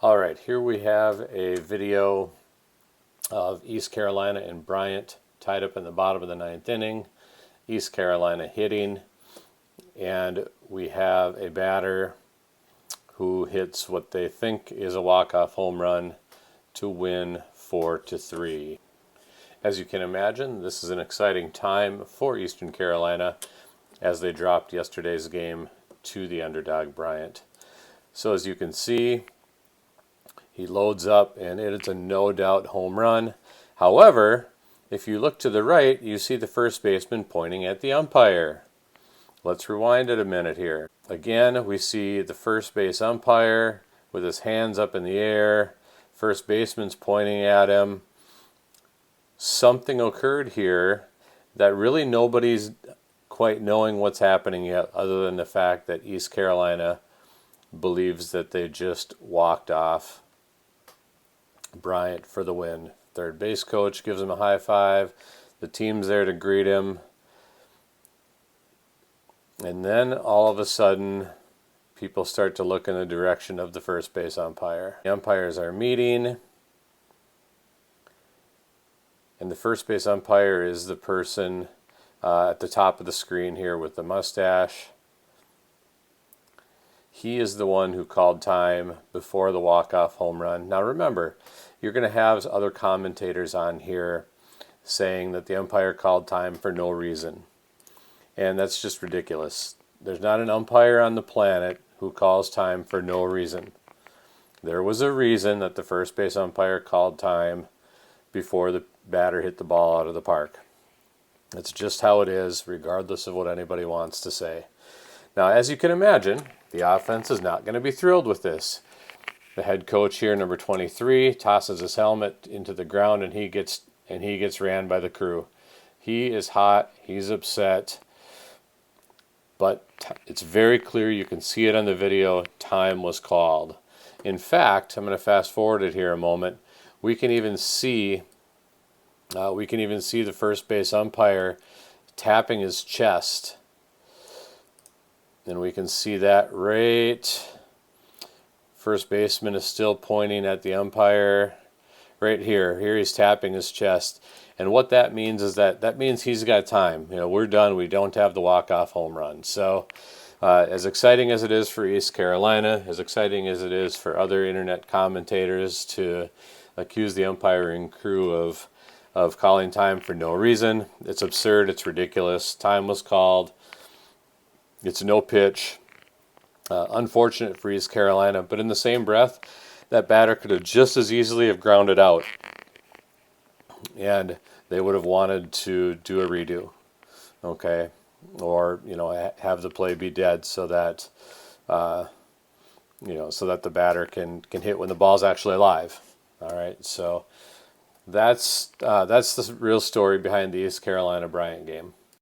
All right, here we have a video of East Carolina and Bryant tied up in the bottom of the ninth inning. East Carolina hitting, and we have a batter who hits what they think is a walk-off home run to win 4-3. As you can imagine, this is an exciting time for Eastern Carolina as they dropped yesterday's game to the underdog Bryant. So as you can see, he loads up and it's a no doubt home run. However, if you look to the right, you see the first baseman pointing at the umpire. Let's rewind it a minute here. Again, we see the first base umpire with his hands up in the air. First baseman's pointing at him. Something occurred here that really nobody's quite knowing what's happening yet, other than the fact that East Carolina believes that they just walked off Bryant for the win. Third base coach gives him a high five. The team's there to greet him. And then all of a sudden, people start to look in the direction of the first base umpire. The umpires are meeting. And the first base umpire is the person at the top of the screen here with the mustache. He is the one who called time before the walk-off home run. Now remember, you're going to have other commentators on here saying that the umpire called time for no reason. And that's just ridiculous. There's not an umpire on the planet who calls time for no reason. There was a reason that the first base umpire called time before the batter hit the ball out of the park. It's just how it is, regardless of what anybody wants to say. Now, as you can imagine, the offense is not going to be thrilled with this. The head coach here, number 23, tosses his helmet into the ground, and he gets ran by the crew. He is hot. He's upset. But it's very clear. You can see it on the video. Time was called. In fact, I'm going to fast forward it here a moment. We can even see the first base umpire tapping his chest. And we can see that right. First baseman is still pointing at the umpire. Right here. Here he's tapping his chest. And what that means is that means he's got time. You know, we're done. We don't have the walk-off home run. So as exciting as it is for East Carolina, as exciting as it is for other internet commentators to accuse the umpiring crew of calling time for no reason, it's absurd. It's ridiculous. Time was called. It's no pitch. Unfortunate for East Carolina, but in the same breath, that batter could have just as easily have grounded out, and they would have wanted to do a redo, okay, or have the play be dead so that so that the batter can hit when the ball's actually alive. All right, so that's the real story behind the East Carolina Bryant game.